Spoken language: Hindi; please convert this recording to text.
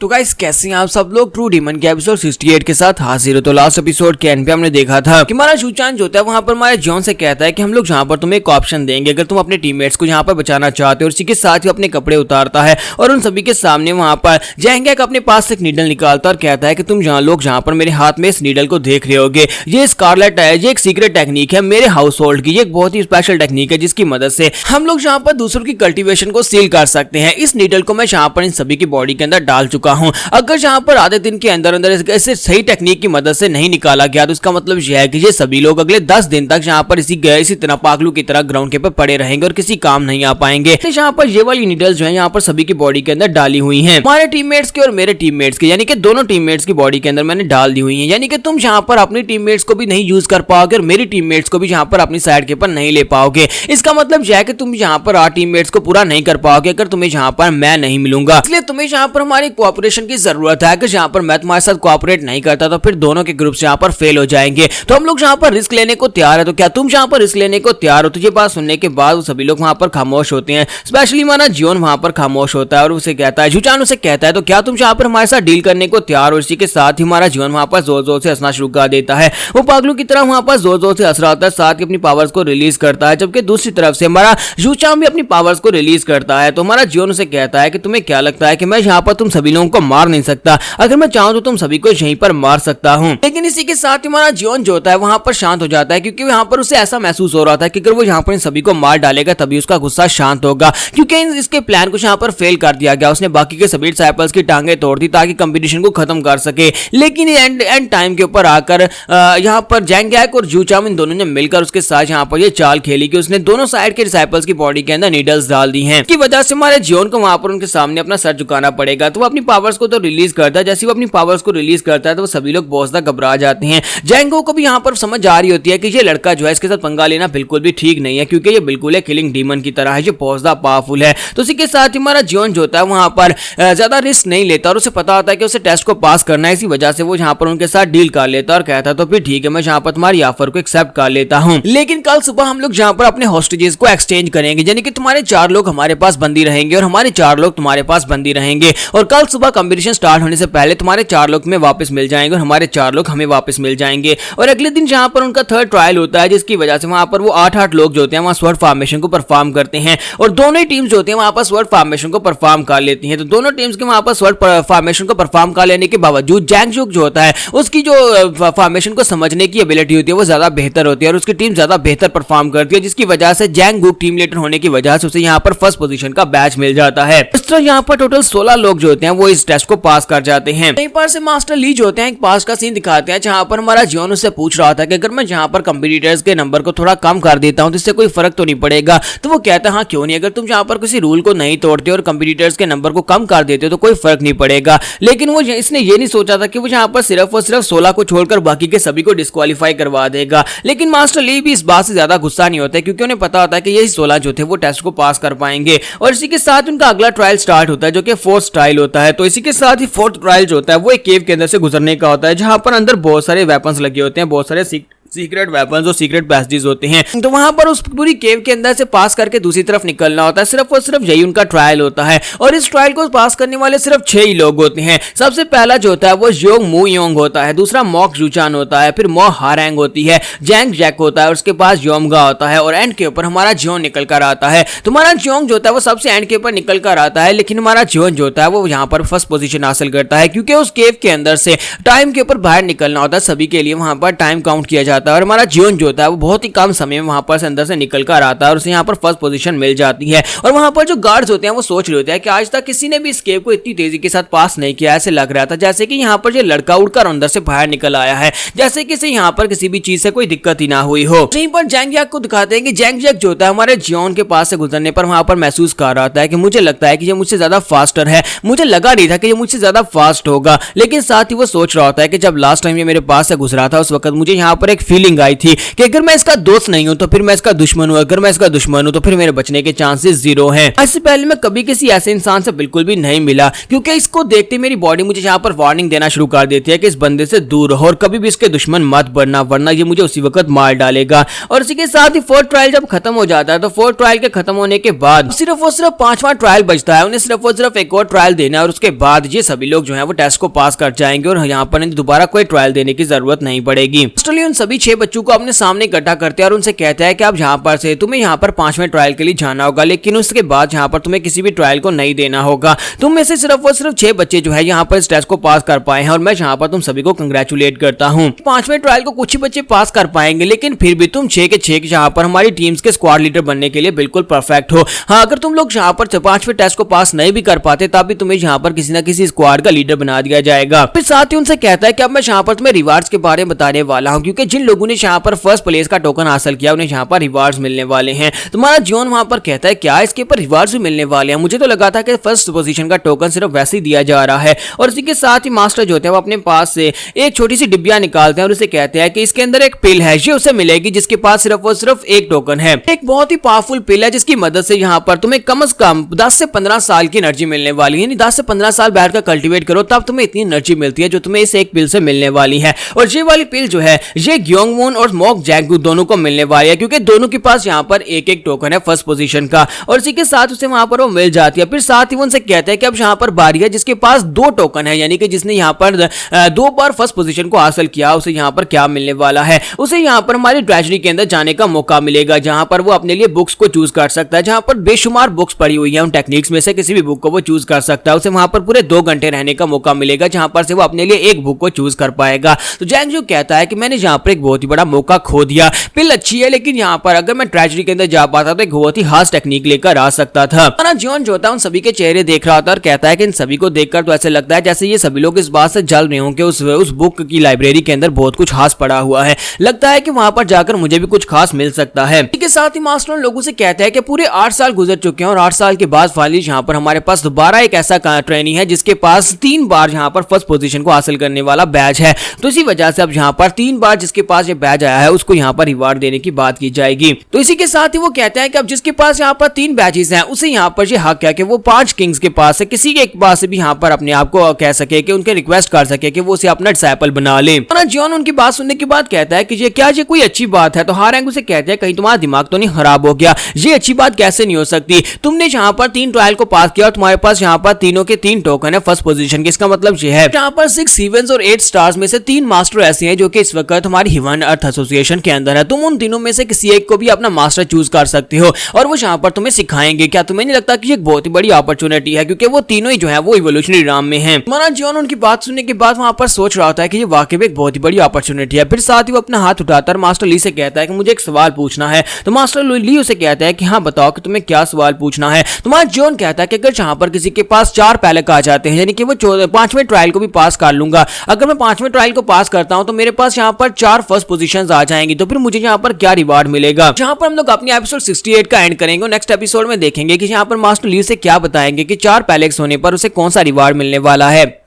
तो गाइस कैसे हैं आप सब लोग। ट्रू डीमन के एपिसोड 68 के साथ हाजिर हो। तो लास्ट एपिसोड के एंड पे हमने देखा था कि हमारा शूचान जो होता है वहां पर हमारे जॉन से कहता है कि हम लोग जहां पर तुम्हें एक ऑप्शन देंगे अगर तुम अपने टीममेट्स को जहां पर बचाना चाहते हो। और इसी के साथ ही अपने कपड़े उतारता है और उन सभी के सामने वहां पर जैंगैक अपने पास से एक नीडल निकालता है और कहता है कि तुम जहां पर मेरे हाथ में इस नीडल को देख रहे होगे, ये स्कारलेट है, ये एक सीक्रेट टेक्निक है मेरे हाउस होल्ड की, ये एक बहुत ही स्पेशल टेक्निक है जिसकी मदद से हम लोग जहां पर दूसरों की कल्टीवेशन को सील कर सकते हैं। इस नीडल को मैं जहां पर इन सभी की बॉडी के अंदर डाल चुका हूं। अगर जहां पर आधे दिन के अंदर अंदर इसे सही टेक्निक की मदद से नहीं निकाला गया तो इसका मतलब यह है कि ये सभी लोग अगले 10 दिन तक जहां पर इसी तरह पागलू की तरह ग्राउंड के पे पड़े रहेंगे और किसी काम नहीं आ पाएंगे। जहां पर ये वाली नीडल्स जो है यहाँ पर सभी की बॉडी के अंदर डाली हुई हैं, हमारे टीममेट्स के और मेरे टीममेट्स के, यानी कि दोनों टीममेट्स की बॉडी के अंदर मैंने डाल दी हुई है। यानी कि तुम जहां पर अपनी टीममेट्स को भी नहीं यूज कर पाओगे और मेरी टीममेट्स को भी जहां पर अपनी साइड के ऊपर नहीं ले पाओगे। इसका मतलब यह है कि तुम जहां पर टीममेट्स को पूरा नहीं कर पाओगे अगर तुम्हें जहां पर मैं नहीं मिलूंगा। इसलिए तुम्हें जहां पर हमारी कोऑपरेशन की जरूरत है। अगर जहां पर मैं तुम्हारे साथ कोऑपरेट नहीं करता तो फिर दोनों के ग्रुप जहां पर फेल हो जाएंगे। तो हम लोग जहां पर रिस्क लेने को तैयार है। तो क्या तुम जहां पर रिस्क लेने को तैयार हो? तो ये बात सुनने के बाद वो सभी लोग वहां पर खामोश होते हैं। स्पेशली हमारा जियोन वहां पर खामोश होता है और उसे कहता है, जुचान उसे कहता है तो क्या तुम जहां पर हमारे साथ डील करने को तैयार हो? इसी के साथ ही हमारा जियोन वहां पर जोर जोर से हंसना शुरू कर देता है। वो पागलों की तरह वहां पर जोर जोर से हंस रहा होता है, साथ ही अपनी पावर्स को रिलीज करता है। जबकि दूसरी तरफ से हमारा जुचान भी अपनी पावर्स को रिलीज करता है। तो हमारा जियोन उसे कहता है कि तुम्हें क्या लगता है कि मैं यहाँ पर तुम सभी लोगों को मार नहीं सकता? अगर मैं चाहूं तो तुम सभी को यहीं पर मार सकता हूं। लेकिन इसी के साथ हमारा जियोन जो होता है वहां पर शांत हो जाता है, क्योंकि वहां पर उसे ऐसा महसूस हो रहा था कि अगर वो यहाँ पर इन सभी को मार डालेगा तभी उसका गुस्सा शांत होगा, क्योंकि इसके प्लान को यहाँ पर फेल कर दिया गया। उसने बाकी के सभी डिसाइपल्स की टांगे तोड़ दी ताकि कंपटीशन को खत्म कर सके। लेकिन एंड टाइम के ऊपर आकर यहाँ पर जैंगैक और जूचाम इन दोनों ने मिलकर उसके साथ यहाँ पर ये चाल खेली कि उसने दोनों साइड के डिसाइपल्स की बॉडी के अंदर नीडल्स डाल दी हैं। इसकी वजह से हमारे जियोन को वहां पर उनके सामने अपना सर झुकाना पड़ेगा। तो वो अपनी पावर्स को तो रिलीज करता है। जैसे वो अपनी पावर्स को रिलीज करता है तो वो सभी लोग बहुत ज्यादा घबरा जाते हैं। जैंगो को भी यहाँ पर समझ आ रही होती है कि ये लड़का जो है इसके साथ पंगा लेना बिल्कुल भी ठीक नहीं है, क्योंकि ये बिल्कुल है किलिंग डीमन की तरह है, ये बहुत ज्यादा पावरफुल है। तो इसी के साथ ही हमारा जियोन जो होता है वहां पर ज्यादा रिस्क नहीं लेता और उसे पता होता है कि उसे टेस्ट को पास करना है। इसी वजह से वो यहाँ पर उनके साथ डील कर लेता और कहता तो फिर ठीक है, मैं यहाँ पर तुम्हारी ऑफर को एक्सेप्ट कर लेता हूँ। लेकिन कल सुबह हम लोग यहाँ पर अपने हॉस्टेजेस को एक्सचेंज करेंगे, यानी कि तुम्हारे 4 लोग हमारे पास बंदी रहेंगे और हमारे 4 लोग तुम्हारे पास बंदी रहेंगे। और कल सुबह कंपटीशन स्टार्ट होने से पहले तुम्हारे 4 लोग तुम्हें वापस मिल जाएंगे और हमारे 4 लोग हमें वापस मिल जाएंगे। और अगले दिन जहां पर उनका थर्ड ट्रायल होता है, जिसकी वजह से वहां पर वो 8-8 लोग जो होते हैं वहां स्वॉर्ड फॉर्मेशन को परफॉर्म करते हैं और दोनों ही टीम्स जो होते हैं वहां पर स्वॉर्ड फॉर्मेशन को परफॉर्म कर लेती हैं। तो दोनों टीम्स के वहां पर स्वॉर्ड फॉर्मेशन को परफॉर्म कर लेने के बावजूद जैंगजुक जो होता है उसकी जो फॉर्मेशन को समझने की एबिलिटी होती है वो ज्यादा बेहतर होती है और उसकी टीम ज्यादा बेहतर परफॉर्म करती है, जिसकी वजह से जैंगजुक टीम लीडर होने की वजह से उसे यहाँ पर फर्स्ट पोजीशन का बैच मिल जाता है। इस तरह यहाँ पर टोटल 16 लोग जो होते हैं वो इस टेस्ट को पास कर जाते हैं। यहीं पर से मास्टर ली जो होते हैं एक पास का सीन दिखाते हैं, जहां पर हमारा जियोन उससे पूछ रहा था कि अगर मैं जहां पर कंपटीटर्स के नंबर को थोड़ा कम कर देता हूं तो इससे कोई फर्क तो नहीं पड़ेगा? तो वो कहता है हाँ क्यों नहीं, अगर तुम जहां पर किसी रूल को नहीं तोड़ते और कंपटीटर्स के नंबर को कम कर देते हो तो कोई फर्क नहीं पड़ेगा। लेकिन वो इसने ये नहीं सोचा था कि वो जहां पर सिर्फ और सिर्फ 16 को छोड़कर बाकी के सभी को डिस्क्वालीफाई करवा देगा। लेकिन मास्टर ली भी इस बात से ज्यादा गुस्सा नहीं होता है, क्योंकि उन्हें पता होता है कि यही 16 जो थे वो टेस्ट को पास कर पाएंगे। और इसी के साथ उनका अगला ट्रायल स्टार्ट होता है जो कि 4th ट्रायल होता है। तो इसी के साथ ही 4th ट्रायल जो होता है वो एक केव के अंदर से गुजरने का होता है, जहां पर अंदर बहुत सारे वेपन्स लगे होते हैं, बहुत सारे सीक्रेट वेपन्स और सीक्रेट पैसेजेस होते हैं। तो वहां पर उस पूरी केव के अंदर से पास करके दूसरी तरफ निकलना होता है। सिर्फ और सिर्फ यही उनका ट्रायल होता है और इस ट्रायल को पास करने वाले सिर्फ 6 ही लोग होते हैं। सबसे पहला जो होता है वो योंग मू योंग होता है, दूसरा मॉक जुचान होता है, फिर मो हारैंग होती है, जैंग जैक होता है और उसके पास योमगा होता है और एंड के ऊपर हमारा जियोन निकल कर आता है। तो हमारा जियोंग जो होता है वो सबसे एंड के ऊपर निकल कर आता है, लेकिन हमारा जियोन जो होता है वो यहाँ पर फर्स्ट पोजीशन हासिल करता है, क्योंकि उस केव के अंदर से टाइम के ऊपर बाहर निकलना होता है। सभी के लिए वहां पर टाइम काउंट किया जाता है और हमारा जियोन जो होता है वो बहुत ही कम समय में वहां पर से अंदर से निकल कर आता है और उसे यहाँ पर फर्स्ट पोजीशन मिल जाती है। और वहां पर जो गार्ड्स होते हैं वो सोच रहे होते हैं कि आज तक किसी ने भी इस केव को इतनी तेजी के साथ पास नहीं किया। ऐसे लग रहा था जैसे कि यहाँ पर ये लड़का उड़कर अंदर से बाहर निकल आया है, जैसे कि इसे यहाँ पर किसी भी चीज से कोई दिक्कत ही ना हुई हो। यहीं पर जैंगजैक को दिखाते हैं कि जैंगजैक जो होता है हमारे जियोन के पास से गुजरने पर वहां पर महसूस कर रहा था कि मुझे लगता है कि ये मुझसे ज्यादा फास्टर है। मुझे लगा नहीं था कि ये मुझसे ज्यादा फास्ट होगा, लेकिन साथ ही वो सोच रहा होता है कि जब लास्ट टाइम ये मेरे पास से गुजरा था उस वक्त मुझे यहाँ पर एक फीलिंग आई थी कि अगर मैं इसका दोस्त नहीं हूं तो फिर मैं इसका दुश्मन हूं, अगर मैं इसका दुश्मन हूं तो फिर मेरे बचने के चांसेस जीरो हैं। इससे पहले मैं कभी किसी ऐसे इंसान से बिल्कुल भी नहीं मिला, क्योंकि इसको देखते मेरी बॉडी मुझे यहाँ पर वार्निंग देना शुरू कर देती है कि इस बंदे से दूर रहो और कभी भी इसके दुश्मन मत बनना, वरना ये मुझे उसी वक्त मार डालेगा। और इसी के साथ ही फोर्थ ट्रायल जब खत्म हो जाता है तो फोर्थ ट्रायल के खत्म होने के बाद सिर्फ और सिर्फ 5वां ट्रायल बचता है। उन्हें सिर्फ और सिर्फ एक और ट्रायल देना है और उसके बाद ये सभी लोग जो है वो टेस्ट को पास कर जाएंगे और यहाँ पर दोबारा कोई ट्रायल देने की जरूरत नहीं पड़ेगी। ऑस्ट्रेलिया उन सभी 6 बच्चों को अपने सामने इकट्ठा करते हैं और उनसे कहता है कि आप यहाँ पर से तुम्हें यहाँ पर 5वें ट्रायल के लिए जाना होगा, लेकिन उसके बाद यहाँ पर तुम्हें किसी भी ट्रायल को नहीं देना होगा। तुम में से सिर्फ और सिर्फ 6 बच्चे जो है यहाँ पर इस टेस्ट को पास कर पाए हैं और मैं यहाँ पर तुम सभी को कंग्रेचुलेट करता हूँ। 5वें ट्रायल को कुछ ही बच्चे पास कर पाएंगे, लेकिन फिर भी तुम 6 के 6 यहाँ पर हमारी टीम्स के स्क्वाड लीडर बनने के लिए बिल्कुल परफेक्ट हो। हाँ, अगर तुम लोग यहाँ पर 5वें टेस्ट को पास नहीं भी कर पाते तब भी तुम्हें यहाँ पर किसी न किसी स्क्वाड का लीडर बना दिया जाएगा। फिर साथ ही उनसे कहता है कि अब मैं यहाँ पर तुम्हें रिवार्ड्स के बारे में बताने वाला हूँ, क्योंकि जिन लोगों ने यहाँ पर फर्स्ट प्लेस का टोकन हासिल किया उन्हें यहाँ पर रिवार्ड्स मिलने वाले हैं। तुम्हारा जॉन वहां पर कहता है क्या इसके ऊपर रिवार्ड्स भी मिलने वाले हैं? मुझे तो लगा था कि फर्स्ट पोजीशन का टोकन सिर्फ वैसे ही दिया जा रहा है। और इसी के साथ ही मास्टर जो होते हैं वो अपने पास से एक छोटी सी डिब्बिया निकालते हैं और उसे कहते हैं कि इसके अंदर एक पिल है, ये उसे मिलेगी जिसके पास सिर्फ और सिर्फ एक टोकन है। एक बहुत ही पावरफुल पिल है जिसकी मदद से यहाँ पर तुम्हें कम से कम 10 से 15 साल की एनर्जी मिलने वाली है। यानी 10 से 15 साल बैठ कर कल्टीवेट करो तब तुम्हें इतनी एनर्जी मिलती है जो तुम्हें इस एक पिल से मिलने वाली है। और ये वाली पिल जो है ये ग्योंगमून और मॉक जैंगू दोनों को मिलने वाली है, क्योंकि दोनों के पास यहाँ पर एक एक टोकन है फर्स्ट पोजीशन का। और इसी के साथ उसे वहां पर वो मिल जाती है। फिर साथ ही वो उनसे कहते हैं कि अब यहाँ पर बारी है जिसके पास 2 टोकन है, यानी कि जिसने यहाँ पर 2 बार फर्स्ट पोजीशन को हासिल किया उसे यहाँ पर क्या मिलने वाला है। उसे यहाँ पर हमारी ट्रेजरी के अंदर जाने का मौका मिलेगा, जहां पर वो अपने लिए बुक्स को चूज कर सकता है, जहां पर बेशुमार बुक्स पड़ी हुई है। उन टेक्निक्स में से किसी भी बुक को वो चूज कर सकता है। उसे वहां पर पूरे 2 घंटे रहने का मौका मिलेगा, जहां पर से वो अपने लिए एक बुक को चूज कर पाएगा। तो जैंगजू कहता है कि मैंने यहाँ पर एक बहुत ही बड़ा मौका खो दिया। पिल अच्छी है लेकिन यहाँ पर अगर मैं ट्रेजरी के अंदर जा पाता तो एक बहुत ही खास टेक्निक लेकर आ सकता था। जॉन जो था उन सभी के चेहरे देख रहा था और कहता है कि इन सभी को देखकर तो ऐसे लगता है जैसे ये सभी लोग इस बात से जल रहे हों कि उस बुक की लाइब्रेरी के अंदर बहुत कुछ खास पड़ा हुआ है। लगता है कि वहां पर जाकर मुझे भी कुछ खास मिल सकता है। इसके साथ ही मास्टर लोगों से कहता है कि पूरे 8 साल गुजर चुके हैं और 8 साल के बाद फाइनली यहाँ पर हमारे पास दोबारा एक ऐसा ट्रेनी है जिसके पास 3 बार यहाँ पर फर्स्ट पोजीशन को हासिल करने वाला बैच है। तो इसी वजह से अब यहाँ पर 3 बार जिसके पास ये बैच आया है उसको यहाँ पर रिवार्ड देने की बात की जाएगी। तो इसी के साथ ही वो कहता है कि अब जिसके पास यहाँ पर 3 बैचेस हैं उसे यहाँ पर ये हक है कि वो 5 किंग्स के पास से किसी के एक पास से भी यहाँ पर अपने आप को कह सके कि उनके रिक्वेस्ट कर सके कि वो उसे अपना डिसाइपल बना ले। जॉन उनकी बात सुनने के बाद कहता है कि ये कोई अच्छी बात है। तो हारैंग उसे कहते हैं कहीं तुम्हारा दिमाग तो नहीं खराब हो गया, ये अच्छी बात कैसे नहीं हो सकती? तुमने यहाँ पर 3 ट्रायल को पास किया और तुम्हारे पास यहाँ पर तीनों के 3 टोकन है फर्स्ट पोजीशन के। इसका मतलब ये है यहाँ पर 6 7 और 8 स्टार्स में से 3 मास्टर ऐसे हैं जो कि इस वक्त हमारी ह्यूमन अर्थ एसोसिएशन के अंदर है। तुम उन तीनों में से किसी एक को भी अपना मास्टर चूज कर सकते हो और वो यहाँ पर तुम्हें सिखाएंगे। क्या तुम्हें नहीं लगता कि ये एक बहुत ही बड़ी अपॉर्चुनिटी है, क्योंकि वो तीनों ही जो है वो इवोल्यूशनरी राम में हैं। माना जॉन उनकी बात सुनने के बाद वहां पर सोच रहा होता है कि ये वाकई में एक बहुत ही बड़ी अपॉर्चुनिटी है। फिर साथ ही वो अपना हाथ उठाकर मास्टर ली से कहता है कि मुझे एक सवाल पूछना है। तो मास्टर ली उसे कहता है कि हाँ बताओ कि तुम्हें क्या सवाल पूछना है। तुम्हारा जॉन कहता है कि अगर यहाँ पर किसी के पास 4 पैलेक आ जाते हैं, यानी कि वो 5वें ट्रायल को भी पास कर लूंगा, अगर मैं 5वें ट्रायल को पास करता हूं तो मेरे पास यहाँ पर 4 फर्स्ट पोजीशंस आ जाएंगी, तो फिर मुझे यहाँ पर क्या रिवार्ड मिलेगा। जहां पर हम लोग अपनी एपिसोड 68 का एंड करेंगे। नेक्स्ट एपिसोड में देखेंगे कि यहाँ पर मास्टर ली से क्या बताएंगे कि 4 पैलेक्स होने पर उसे कौन सा रिवार्ड मिलने वाला है।